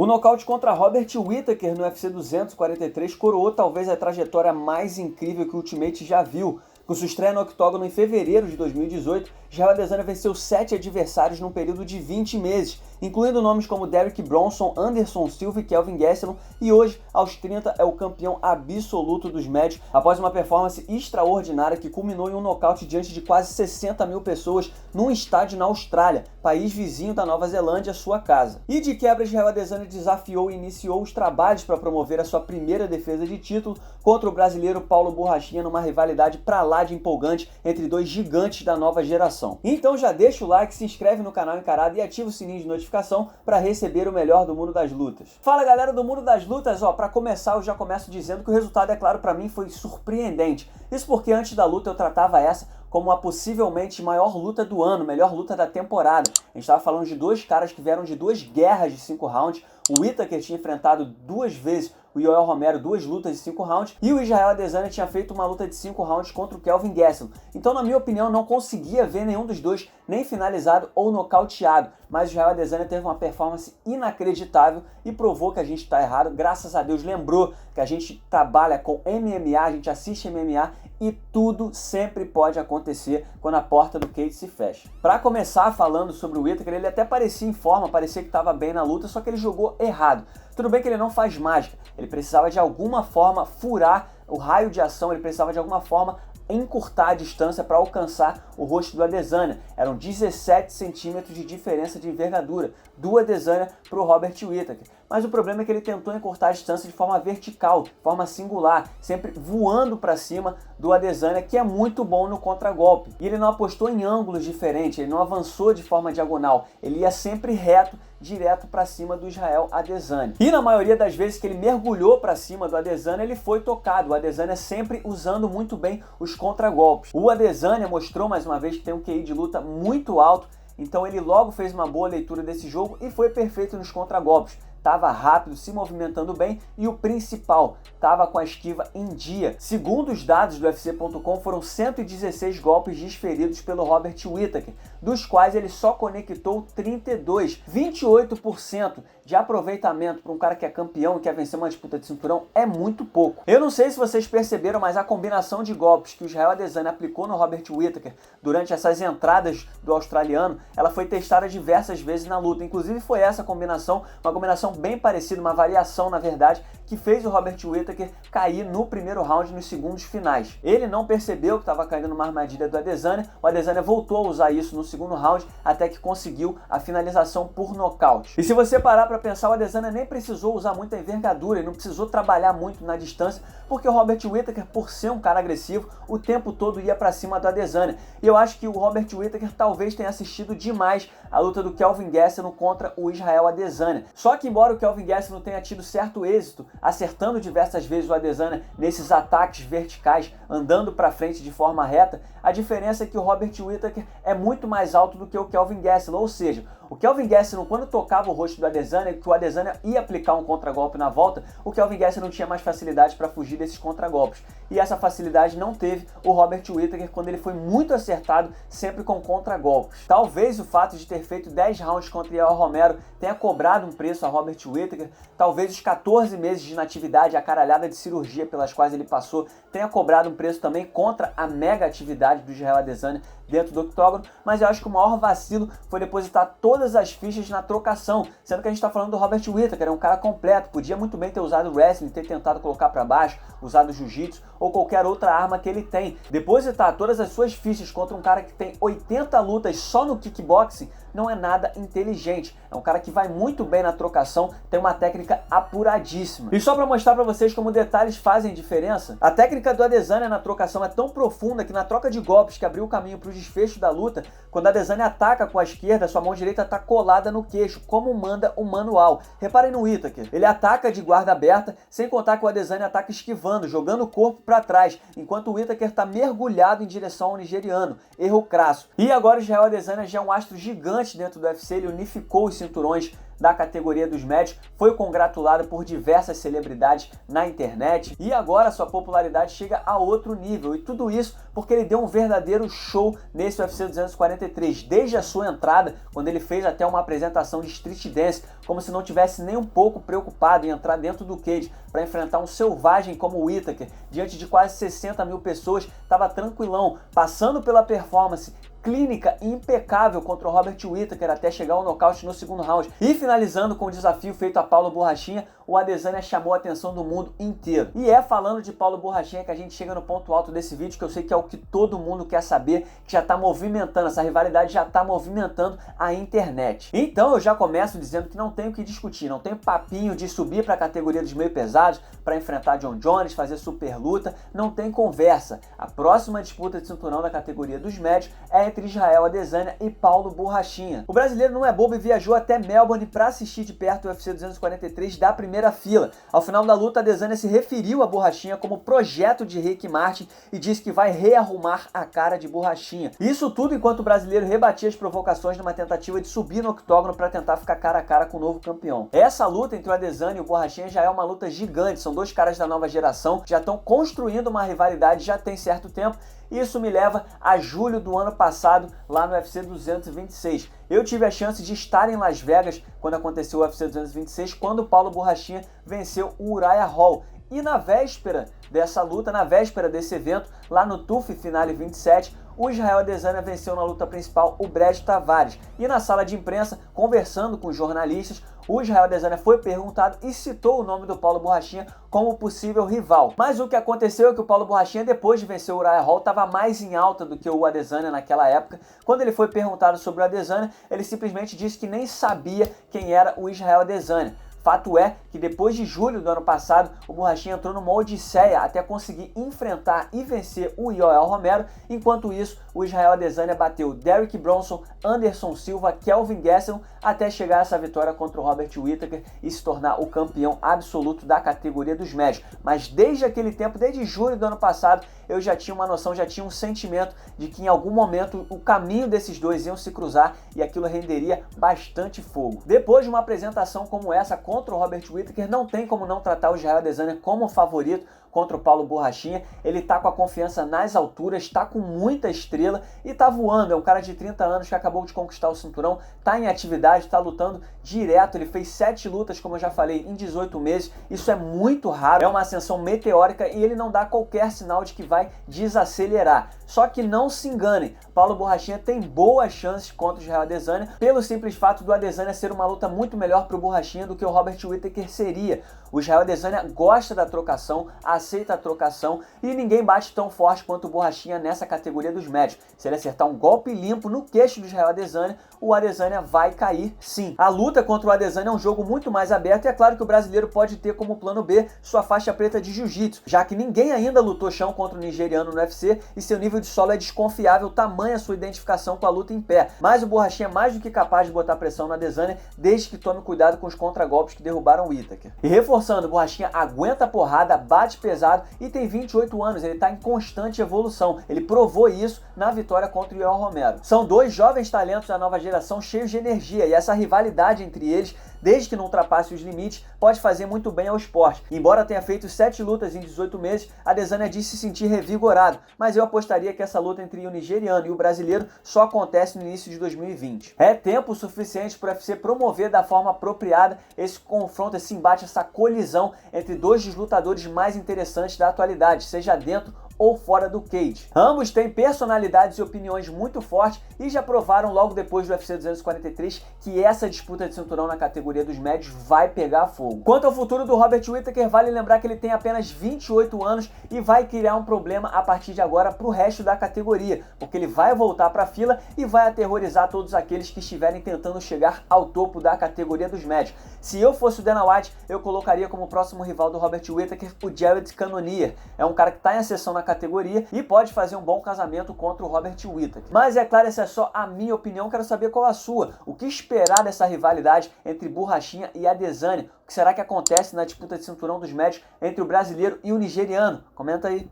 O nocaute contra Robert Whittaker no UFC 243 coroou talvez a trajetória mais incrível que o Ultimate já viu. Com sua estreia no octógono em fevereiro de 2018, Israel Adesanya venceu 7 adversários num período de 20 meses, incluindo nomes como Derek Bronson, Anderson Silva e Kelvin Gastelum, e hoje, aos 30, é o campeão absoluto dos médios, após uma performance extraordinária que culminou em um nocaute diante de quase 60 mil pessoas num estádio na Austrália, país vizinho da Nova Zelândia, sua casa. E de quebra, Israel Adesanya desafiou e iniciou os trabalhos para promover a sua primeira defesa de título contra o brasileiro Paulo Borrachinha numa rivalidade pra lá de empolgante entre dois gigantes da nova geração. Então já deixa o like, se inscreve no canal Encarada e ativa o sininho de notificação para receber o melhor do mundo das lutas. Fala galera do mundo das lutas, para começar eu já começo dizendo que o resultado, é claro, para mim foi surpreendente. Isso porque antes da luta eu tratava essa como a possivelmente maior luta do ano, melhor luta da temporada. A gente estava falando de dois caras que vieram de duas guerras de 5 rounds. O Whittaker tinha enfrentado 2 vezes o Yoel Romero, 2 lutas de 5 rounds, e o Israel Adesanya tinha feito uma luta de 5 rounds contra o Kelvin Gastelum. Então, na minha opinião, não conseguia ver nenhum dos dois nem finalizado ou nocauteado, mas o Israel Adesanya teve uma performance inacreditável e provou que a gente está errado. Graças a Deus, lembrou que a gente trabalha com MMA, a gente assiste MMA e tudo sempre pode acontecer quando a porta do cage se fecha. Para começar falando sobre o Whittaker, ele até parecia em forma, parecia que estava bem na luta, só que ele jogou errado. Tudo bem que ele não faz mágica, ele precisava de alguma forma furar o raio de ação, ele precisava de alguma forma encurtar a distância para alcançar o rosto do Adesanya. Eram 17 centímetros de diferença de envergadura do Adesanya para o Robert Whittaker. Mas o problema é que ele tentou encurtar a distância de forma vertical, de forma singular, sempre voando para cima do Adesanya, que é muito bom no contragolpe. E ele não apostou em ângulos diferentes, ele não avançou de forma diagonal, ele ia sempre reto, direto para cima do Israel Adesanya. E na maioria das vezes que ele mergulhou para cima do Adesanya, ele foi tocado. O Adesanya sempre usando muito bem os contragolpes. O Adesanya mostrou mais uma vez que tem um QI de luta muito alto, então ele logo fez uma boa leitura desse jogo e foi perfeito nos contragolpes. Estava rápido, se movimentando bem e o principal, estava com a esquiva em dia. Segundo os dados do UFC.com, foram 116 golpes desferidos pelo Robert Whittaker, dos quais ele só conectou 32. 28% de aproveitamento para um cara que é campeão e quer vencer uma disputa de cinturão é muito pouco. Eu não sei se vocês perceberam, mas a combinação de golpes que o Israel Adesanya aplicou no Robert Whittaker durante essas entradas do australiano, ela foi testada diversas vezes na luta. Inclusive foi essa combinação, uma combinação bem parecida, uma variação na verdade, que fez o Robert Whittaker cair no primeiro round nos segundos finais. Ele não percebeu que estava caindo numa armadilha do Adesanya, o Adesanya voltou a usar isso no segundo round até que conseguiu a finalização por nocaute. E se você parar para pensar, o Adesanya nem precisou usar muita envergadura, ele não precisou trabalhar muito na distância, porque o Robert Whittaker, por ser um cara agressivo, o tempo todo ia para cima do Adesanya. E eu acho que o Robert Whittaker talvez tenha assistido demais a luta do Kelvin Gastelum contra o Israel Adesanya. Só que embora o Kelvin Gastelum tenha tido certo êxito, acertando diversas vezes o Adesanya nesses ataques verticais, andando para frente de forma reta, a diferença é que o Robert Whittaker é muito mais alto do que o Kelvin Gastelum, ou seja, o Kelvin Gastelum, quando tocava o rosto do Adesanya, que o Adesanya ia aplicar um contragolpe na volta, o Kelvin Gastelum tinha mais facilidade para fugir desses contragolpes. E essa facilidade não teve o Robert Whittaker quando ele foi muito acertado, sempre com contragolpes. Talvez o fato de ter feito 10 rounds contra Yoel Romero tenha cobrado um preço a Robert Whittaker, talvez os 14 meses de inatividade, a caralhada de cirurgia pelas quais ele passou, tenha cobrado um preço também contra a mega atividade do Israel Adesanya dentro do octógono, mas eu acho que o maior vacilo foi depositar todas as fichas na trocação, sendo que a gente está falando do Robert Whittaker, é um cara completo, podia muito bem ter usado o wrestling, ter tentado colocar para baixo, usado o jiu-jitsu ou qualquer outra arma que ele tem. Depositar todas as suas fichas contra um cara que tem 80 lutas só no kickboxing não é nada inteligente. É um cara que vai muito bem na trocação, tem uma técnica apuradíssima. E só para mostrar para vocês como detalhes fazem diferença, a técnica do Adesanya na trocação é tão profunda que na troca de golpes que abriu o caminho para o desfecho da luta, quando a Adesanya ataca com a esquerda, sua mão direita está colada no queixo, como manda o manual. Reparem no Whittaker, ele ataca de guarda aberta, sem contar que o Adesanya ataca esquivando, jogando o corpo para trás, enquanto o Whittaker está mergulhado em direção ao nigeriano. Erro crasso. E agora o Israel Adesanya já é um astro gigante dentro do UFC, ele unificou os cinturões da categoria dos médios, foi congratulado por diversas celebridades na internet e agora sua popularidade chega a outro nível, e tudo isso porque ele deu um verdadeiro show nesse UFC 243, desde a sua entrada, quando ele fez até uma apresentação de street dance, como se não tivesse nem um pouco preocupado em entrar dentro do cage para enfrentar um selvagem como o Whittaker, diante de quase 60 mil pessoas, estava tranquilão, passando pela performance clínica impecável contra o Robert Whittaker até chegar ao nocaute no segundo round. E finalizando com o desafio feito a Paulo Borrachinha, o Adesanya chamou a atenção do mundo inteiro. E é falando de Paulo Borrachinha que a gente chega no ponto alto desse vídeo, que eu sei que é o que todo mundo quer saber, que já está movimentando, essa rivalidade já está movimentando a internet. Então eu já começo dizendo que não tenho o que discutir, não tem papinho de subir para a categoria dos meio pesados para enfrentar John Jones, fazer super luta, não tem conversa. A próxima disputa de cinturão da categoria dos médios é entre Israel Adesanya e Paulo Borrachinha. O brasileiro não é bobo e viajou até Melbourne para assistir de perto o UFC 243 da primeira fila. Ao final da luta, Adesanya se referiu a Borrachinha como projeto de Rick Martin e disse que vai rearrumar a cara de Borrachinha. Isso tudo enquanto o brasileiro rebatia as provocações numa tentativa de subir no octógono para tentar ficar cara a cara com o novo campeão. Essa luta entre o Adesanya e o Borrachinha já é uma luta gigante, são dois caras da nova geração que já estão construindo uma rivalidade já tem certo tempo. Isso me leva a julho do ano passado, lá no UFC 226. Eu tive a chance de estar em Las Vegas quando aconteceu o UFC 226, quando o Paulo Borrachinha venceu o Uriah Hall. E na véspera dessa luta, na véspera desse evento, lá no TUF Finale 27, o Israel Adesanya venceu na luta principal o Brad Tavares. E na sala de imprensa, conversando com os jornalistas, o Israel Adesanya foi perguntado e citou o nome do Paulo Borrachinha como possível rival. Mas o que aconteceu é que o Paulo Borrachinha, depois de vencer o Uriah Hall, estava mais em alta do que o Adesanya naquela época. Quando ele foi perguntado sobre o Adesanya, ele simplesmente disse que nem sabia quem era o Israel Adesanya. Fato é que depois de julho do ano passado, o Borrachinha entrou numa odisseia até conseguir enfrentar e vencer o Yoel Romero. Enquanto isso, o Israel Adesanya bateu Derek Bronson, Anderson Silva, Kelvin Gastelum, até chegar a essa vitória contra o Robert Whittaker e se tornar o campeão absoluto da categoria dos médios. Mas desde aquele tempo, desde julho do ano passado, eu já tinha uma noção, já tinha um sentimento de que em algum momento o caminho desses dois iam se cruzar e aquilo renderia bastante fogo. Depois de uma apresentação como essa contra o Robert Whittaker, não tem como não tratar o Israel Adesanya como favorito contra o Paulo Borrachinha. Ele tá com a confiança nas alturas, tá com muita estrela e tá voando. É um cara de 30 anos que acabou de conquistar o cinturão, tá em atividade, tá lutando direto. Ele fez 7 lutas, como eu já falei, em 18 meses. Isso é muito raro, é uma ascensão meteórica e ele não dá qualquer sinal de que vai desacelerar. Só que não se enganem, Paulo Borrachinha tem boas chances contra o Israel Adesanya, pelo simples fato do Adesanya ser uma luta muito melhor para o Borrachinha do que o Robert Whittaker seria. O Israel Adesanya gosta da trocação, aceita a trocação e ninguém bate tão forte quanto o Borrachinha nessa categoria dos médios. Se ele acertar um golpe limpo no queixo do Israel Adesanya, o Adesanya vai cair sim. A luta contra o Adesanya é um jogo muito mais aberto e é claro que o brasileiro pode ter como plano B sua faixa preta de jiu-jitsu, já que ninguém ainda lutou chão contra o nigeriano no UFC e seu nível de solo é desconfiável, tamanha sua identificação com a luta em pé. Mas o Borrachinha é mais do que capaz de botar pressão no Adesanya, desde que tome cuidado com os contragolpes que derrubaram o Whittaker. E reforçando, o Borrachinha aguenta a porrada, bate pesado e tem 28 anos, ele está em constante evolução. Ele provou isso na vitória contra o Yoel Romero. São dois jovens talentos da nova geração cheios de energia e essa rivalidade entre eles, desde que não ultrapasse os limites, pode fazer muito bem ao esporte. Embora tenha feito 7 lutas em 18 meses, Adesanya disse se sentir revigorado, mas eu apostaria que essa luta entre o nigeriano e o brasileiro só acontece no início de 2020. É tempo suficiente para o UFC promover da forma apropriada esse confronto, esse embate, essa colisão entre dois dos lutadores mais interessantes da atualidade, seja dentro ou fora do cage. Ambos têm personalidades e opiniões muito fortes e já provaram logo depois do UFC 243 que essa disputa de cinturão na categoria dos médios vai pegar fogo. Quanto ao futuro do Robert Whittaker, vale lembrar que ele tem apenas 28 anos e vai criar um problema a partir de agora para o resto da categoria, porque ele vai voltar para a fila e vai aterrorizar todos aqueles que estiverem tentando chegar ao topo da categoria dos médios. Se eu fosse o Dana White, eu colocaria como próximo rival do Robert Whittaker o Jared Cannonier. É um cara que está em ascensão na categoria e pode fazer um bom casamento contra o Robert Whittaker. Mas é claro, essa é só a minha opinião, quero saber qual a sua. O que esperar dessa rivalidade entre Borrachinha e Adesanya? O que será que acontece na disputa de cinturão dos médios entre o brasileiro e o nigeriano? Comenta aí.